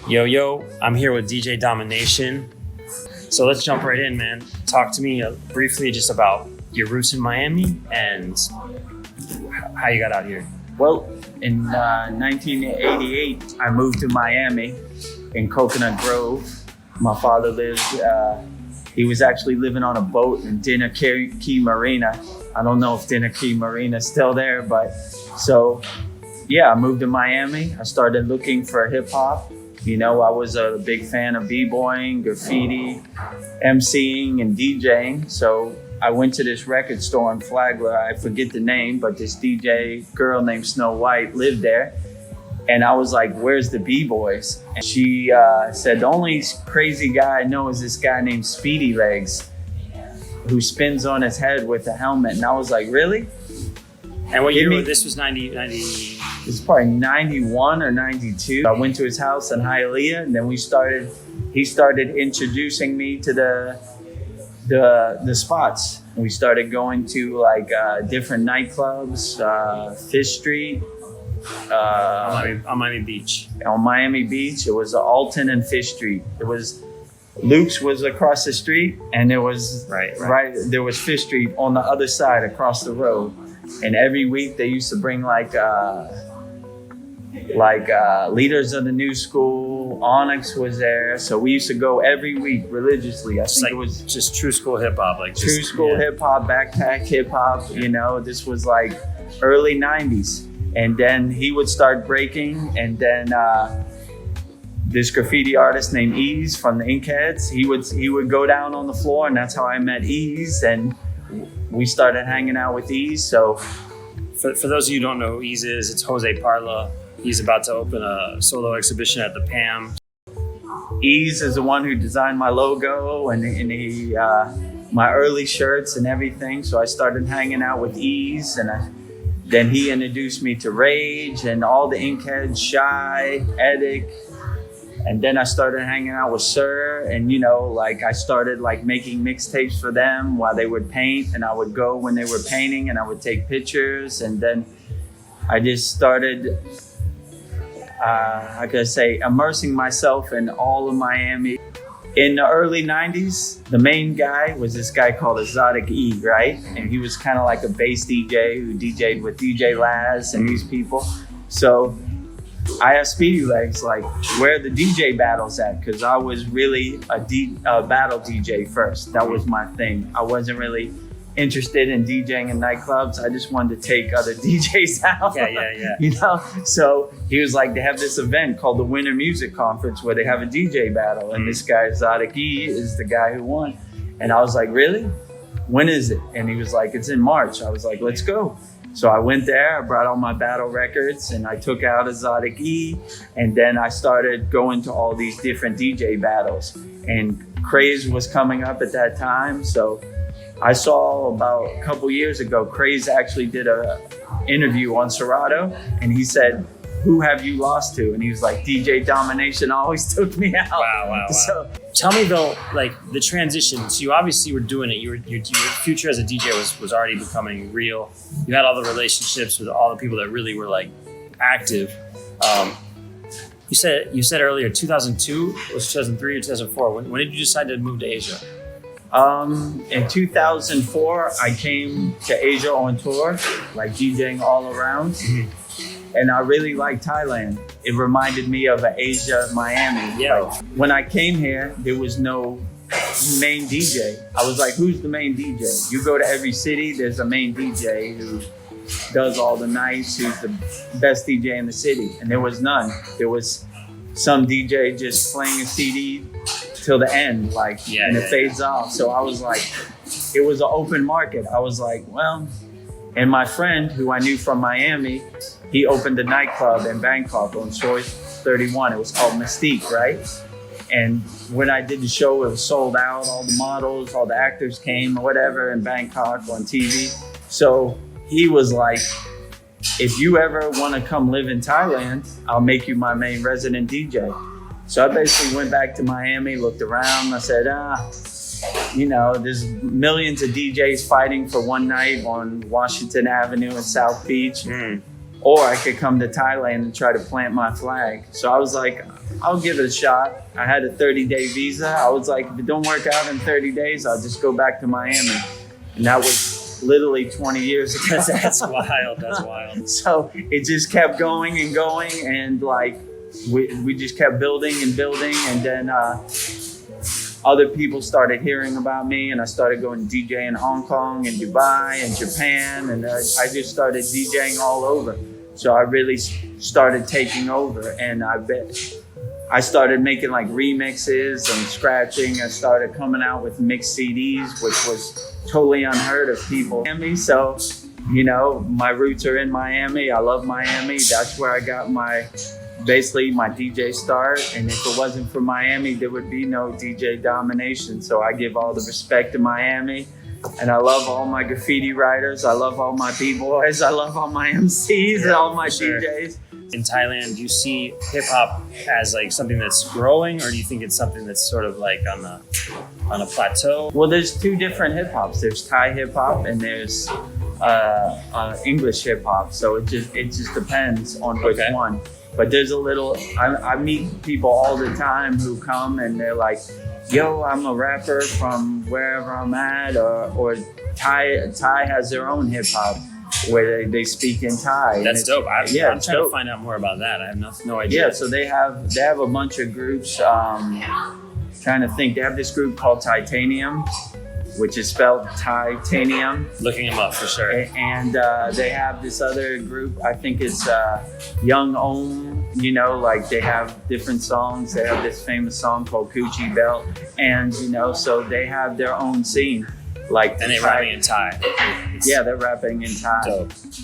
Yo, I'm here with DJ Domination. So let's jump right in, man. Talk to me briefly just about your roots in Miami and how you got out here. Well, in 1988, I moved to Miami in Coconut Grove. My father lived, he was actually living on a boat in Dinner Key Marina. I don't know if Dinner Key Marina is still there, but so yeah, I moved to Miami. I started looking for hip hop. You know, I was a big fan of b-boying, graffiti, MCing, and DJing. So I went to this record store in Flagler. I forget the name, but this DJ girl named Snow White lived there. And I was like, where's the b-boys? And she said, the only crazy guy I know is this guy named Speedy Legs, who spins on his head with a helmet. And I was like, really? And what year? This was 90. It's probably 91 or 92. I went to his house in Hialeah, and then he started introducing me to the spots. We started going to like different nightclubs, Fish Street. On Miami Beach. On Miami Beach, it was Alton and Fish Street. It was Luke's was across the street, and there was right there was Fish Street on the other side across the road. And every week they used to bring like Leaders of the New School. Onyx was there, so we used to go every week religiously. I think it was just true school hip hop, like true school hip hop, backpack hip hop. You know, this was like early '90s, and then he would start breaking, and then this graffiti artist named Ease from the Inkheads, he would go down on the floor, and that's how I met Ease, and we started hanging out with Ease. So, for those of you who don't know who Ease is, it's Jose Parla. He's about to open a solo exhibition at the PAM. Ease is the one who designed my logo and he my early shirts and everything. So I started hanging out with Ease, and then he introduced me to Rage and all the Inkheads, Shy, Edic. And then I started hanging out with Sir, and you know, like I started like making mixtapes for them while they would paint, and I would go when they were painting and I would take pictures. And then I just started immersing myself in all of Miami. In the early 90s, the main guy was this guy called Exotic E, right? And he was kind of like a bass DJ who DJ'd with DJ Laz and these people. So I asked Speedy Legs, like, where are the DJ battles at? Because I was really a battle DJ first. That was my thing. I wasn't really interested in DJing in nightclubs. I just wanted to take other DJs out. Yeah. You know? So he was like, they have this event called the Winter Music Conference where they have a DJ battle. And this guy, Exotic E, is the guy who won. And I was like, really? When is it? And he was like, it's in March. I was like, let's go. So I went there, I brought all my battle records, and I took out Exotic E, and then I started going to all these different DJ battles. And Krave was coming up at that time, so I saw about a couple years ago, Krave actually did an interview on Serato, and he said, who have you lost to? And he was like, DJ Domination always took me out. Wow. So, tell me though, like the transition. So you obviously were doing it. Your future as a DJ was already becoming real. You had all the relationships with all the people that really were like active. You said earlier 2002 was 2003 or 2004. When did you decide to move to Asia? In 2004, I came to Asia on tour, like DJing all around. And I really liked Thailand. It reminded me of Asia, Miami. Yeah. Like, when I came here, there was no main DJ. I was like, who's the main DJ? You go to every city, there's a main DJ who does all the nights, who's the best DJ in the city. And there was none. There was some DJ just playing a CD till the end, and it fades off. So I was like, it was an open market. I was like, well, and my friend who I knew from Miami, he opened a nightclub in Bangkok on Choice 31. It was called Mystique, right? And when I did the show, it was sold out. All the models, all the actors came or whatever in Bangkok on TV. So he was like, if you ever want to come live in Thailand, I'll make you my main resident DJ. So I basically went back to Miami, looked around. I said, there's millions of DJs fighting for one night on Washington Avenue in South Beach. or I could come to Thailand and try to plant my flag. So I was like, I'll give it a shot. I had a 30-day visa. I was like, if it don't work out in 30 days, I'll just go back to Miami. And that was literally 20 years ago. That's wild. That's wild. So it just kept going and going, and like we just kept building and building, and then other people started hearing about me, and I started going to DJ in Hong Kong and Dubai and Japan, and I just started DJing all over. So I really started taking over, and I started making like remixes and scratching. I started coming out with mixed CDs, which was totally unheard of people. So, you know, my roots are in Miami. I love Miami. That's where I got basically my DJ start. And if it wasn't for Miami, there would be no DJ Domination. So I give all the respect to Miami. And I love all my graffiti writers. I love all my B-boys. I love all my MCs and all my DJs. In Thailand, do you see hip hop as like something that's growing, or do you think it's something that's sort of like on a plateau? Well, there's two different hip hops. There's Thai hip hop and there's English hip hop. So it just depends on which one. But there's a little. I meet people all the time who come and they're like, "Yo, I'm a rapper from wherever I'm at," or Thai has their own hip hop where they speak in Thai. That's dope. I'm trying to find out more about that. I have no idea. Yeah, so they have a bunch of groups. Trying to think, they have this group called Titanium, which is spelled Titanium. Looking them up for sure. And they have this other group, I think it's Young Om, you know, like they have different songs. They have this famous song called Coochie Belt. And, you know, so they have their own scene. And they're rapping in Thai. Yeah, they're rapping in Thai. Dope.